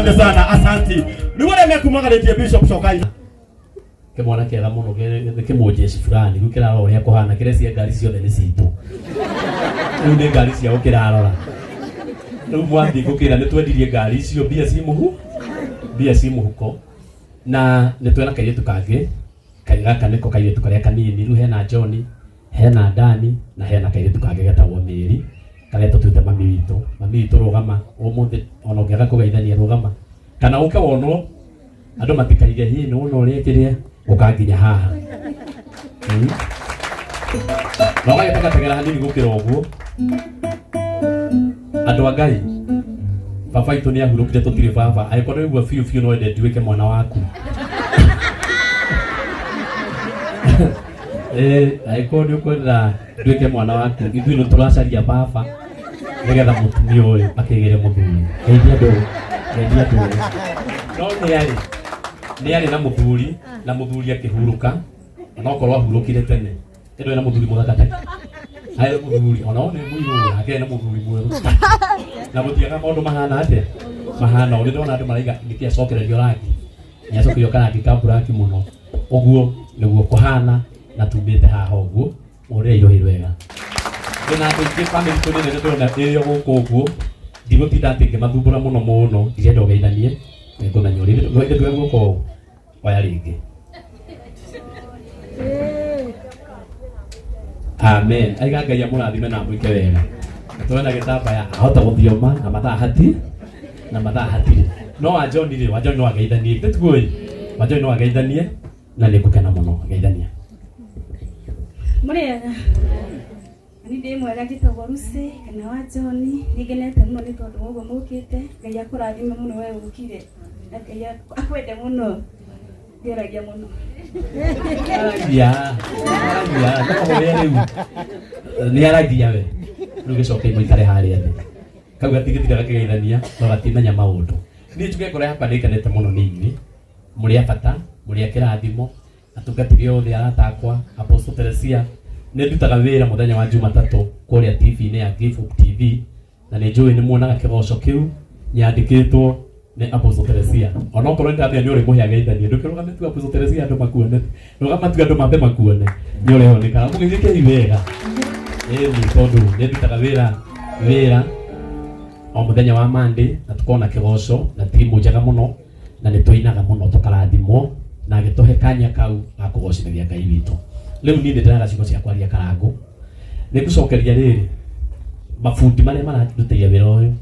Asante sana, asante. Ni wale mekumwagaletie Bishop Shokai. Kemwana kera muno kemojeshi fulani gukira ro ya kohana kiresi ngari ciothe ni citu. Ni ngari cia gukira rora. Riu mwathi gukira ni twendirie ngari cio bia ci muhuko na ni twena kairetu kangi kaiga kaniko kairetu karia kanini riu hena John hena Dani na hena kairetu kangi gatagwo Miri kareto twite mami witu rugama umuthi ona ungiaga kugeithania rugama kana uke wonwo andu matikaige hi no uri kiria ukanginya haha no gagitaka tegera hanini gukira uguo andu agai baba itu ni ahurukire tutire baba aikoro igua fiu no ende tuike mwana waku aikoro ukwenda tuike mwana waku ithuĩ no turacaria baba nigetha mutumia uyu akigire muthuri ndia ndu no ni ari na muthuri akihuruka ona okorwo ahurukire tene endo na muthuri muthaka ayo muthuri ona one muiru ake na muthuri mweru na gutiaga maundu mahana ate mahana uri ndona andu maraiga nikia cokererio rangi nya cokererio kana kikambura muno uguo niguo kuhana na tumbite haha uguo uri irohirwe wega ndona andu ke family tuni ne ndona iyo guku uguo ndigotinda atinge mathumbura muno ndirenda ugeithanie ngomenya uri ndwe guko waya ringi. Amen. Aiga Ngai amurathime na mwike wega. Tuona gitambaya ahota guthioma na mathaa hati. No wa John no ageithanie. Tituoi. Wa John no ageithanie na nikukena muno ageithania. Muriega. Ani ndi mwega njitagwo Rusi kana wa John nigenete muno ni tondu uguo mukite Ngai akurathime muno wewe ukire. Ngai akwende muno. Ndiragia muno. Ya. Ni aragia we. Rugicoke muikare haria thi. Kauga tigitira gakigeithania no gatimenya maundu. Ni tuge kore hapa ndikanete muno nini. Muri abata, muri akirathimo, atungatire othe aratakwa Apostle Teresia. Ni ndutaga wira muthenya wa Jumatatu kuria TV-ini ya Give TV na ni njui ni muonaga kigoco kiu nyandikitwo ni Apostle Teresia. Ona okorwo ndathia ni uri muhia geithania ndukirugame tu Apostle Teresia andu makuone. Rugama tu andu mambe makuone. Ni uri honika mugithike iwega. Ni tondu ni ndutaga wira o muthenya wa Monday na tukona kigoco na timu njega muno na ni tuinaga muno tukarathimo na gituhe kanya kau akugocithia Ngai witu. Riu ni ndiraga cigo cia kwaria karangu ni gucokeria riri mafundi maria maratuteiya wira uyu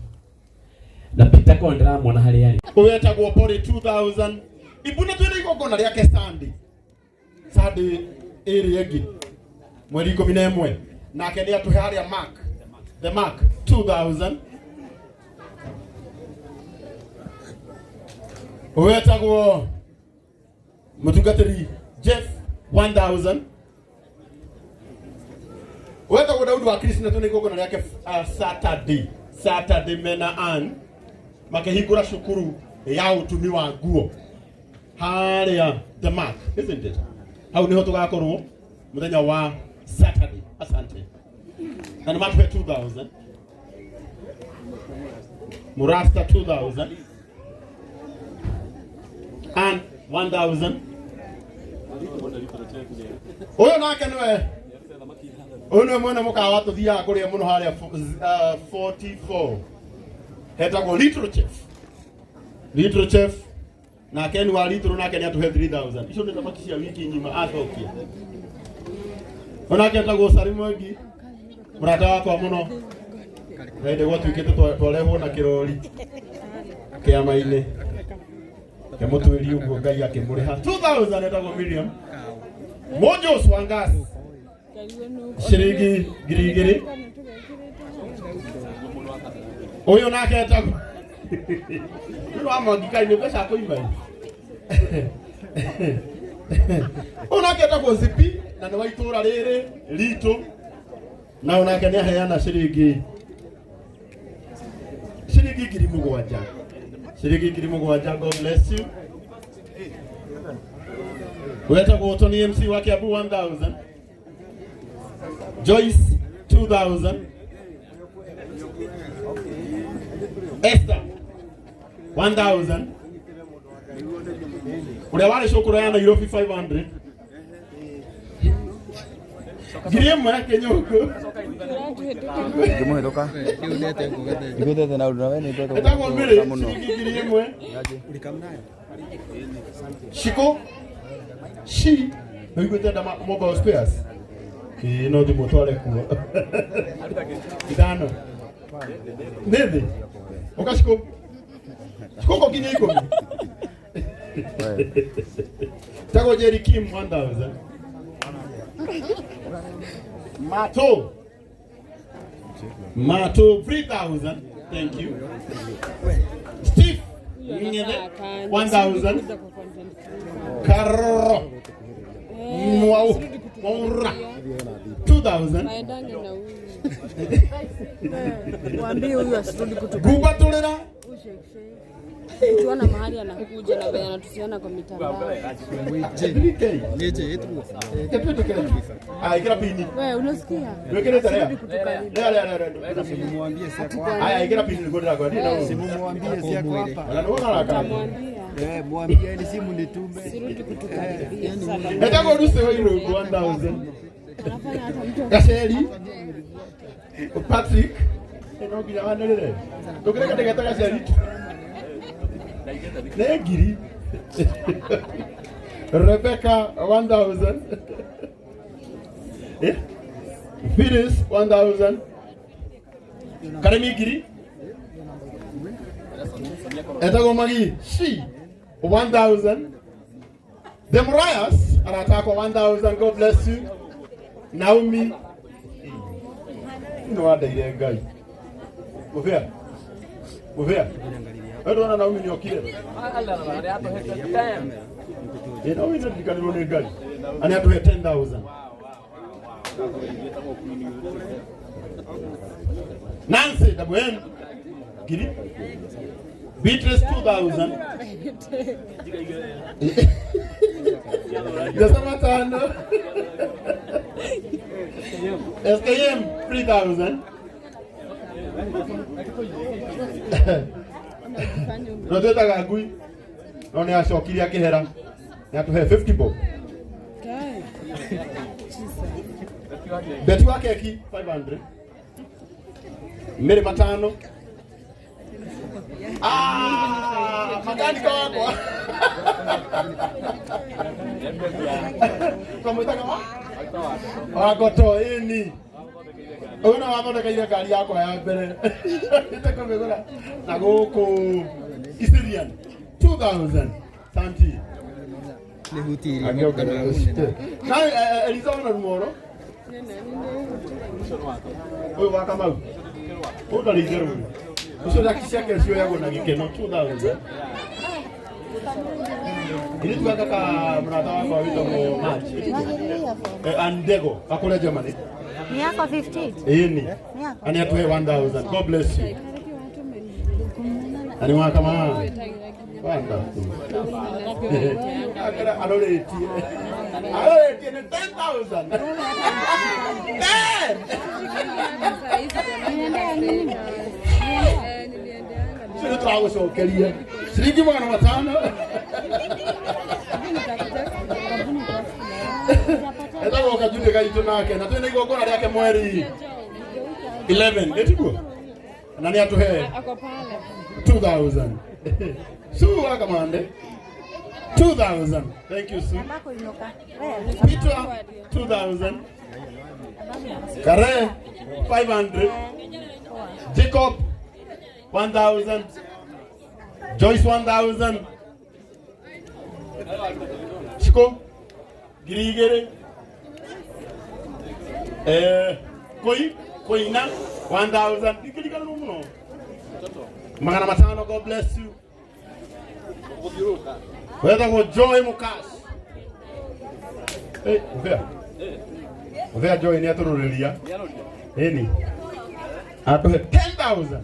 na Peter Kondra mwana hari ari uwetagwo Pori 2000 ibuna twene igongona riake Sunday iri egi mweri 11 nake ni atuhe haria the mark 2000 uwetagwo mutungatiri Jeff 1000 uwetagwo Daudi wa Kristo twene igongona riake Saturday mena an makehingura shukuru ya utumi wa nguo haria the mark, isn't it? Hau niho tugakorwo muthenya wa Saturday. Asante. Na ni matuhe 2000 Murasta 2000 and 1000 oyo nake niwe ono mwana mukawa tuthia kuria muno haria 44 hetagwo little chef na Ken wa little nake ni atuhe 3000 icio ni thamaki cia wiki nyima athokia onake hetagwo Salimogi murata wakwa muno ende gwatuikite twarehwo na kirori kiama-ini kemutwiri uguo Ngai akimuriha 2000 hetagwo Miriam Mojo Swangas shiringi ngiri uyu nake hetagwo no amangika ni pesa kuimba onake hetagwo Zipi na ni waitura riri Lito na onake ni aheana shiringi ngiri mugwanja God bless you. Wetagwo Tony MC wake abu 1000 Joyce 2000 Esther 1000. Uria wale shukuru ya Nairobi 500. Miriam yake nyoko. Jumu hetoka. Igudete na udra wene itoka. Etako mbele Miriam we. Shiko. Shi. Igudete na mobile spares. No de motore ku. Idano. Nede. Okashiko. Shiko kini iko. Tako Jerry Kim 1000. Mato 3000. Thank you. Steve 1000. Karro Mwau Mwaura 2000. Mwambie huyu asirudi kutoka. Guba tolera. Tuona mahali anakuja na baya anatusiana kwa mitandao. Nije yetu. Ikira pini. Wewe unasikia? Wekele tarea. Leo simumwambie si yako. Ikira pini ngoja kwa nini? Simumwambie si yako hapa. Anaona haraka. Mwambie ni simu nitumbe. Sirudi kutoka. Nataka uruse wewe 1000. Anafanya hata mtu Kasheli. Patrick. Eno bila wanelele. Dokere katika Kasheli. Negiri. Rebecca 1000. Phyllis 1000. Karimigiri. Etago magi she 1000. Demorias anataka 1000. God bless you. Naomi. No ada ile ngai. Mubia. Ndo Naomi ni okile. Naomi ndio dikaniro ni ngai. Ani atuhe 10000. Nancy Dabwen. Giri. Beatrice 2000. Jasama tano. SKM 3000. Noteta gagui. None acokiri akihera. Ni atuhe 50 bob. Beti wa keki 500. Mere matano. Makaniko wako. Kamutaka wako to ini. Una wathondeka ile gari yako ya mbere. Itakomegora na goko Kisirian 2000. Santi. Ni hutiri. Na Elizona Rumoro. Oyo wakamau. Oda ligero. Uso da kishaka sio yako na gikeno 2000. Ili tuwaka ka mrata wako wito mo match. Andego akole Germany. Ni yako 50. Ni. Ani atuhe 1000. God bless you. Ani waka ma. Wanda. Akara aloleti. Aloleti ni 10000. Sio trago sio kelia. Shilingi 500. Etago wakajunde gaito nake na twende igogora yake mweri 11 etiguo nani atuhe ako pale 2000 Su akamande 2000. Thank you Su. Peter 2000. Kare 500. Jacob 1000. Joyce 1000. Shiko Girigere. Koina 1000. Dikilika nuno. Magana matano. God bless you. Whether go joy mukas. Hey, Uvea joy ni atururelia. Eni. Atohe 10,000.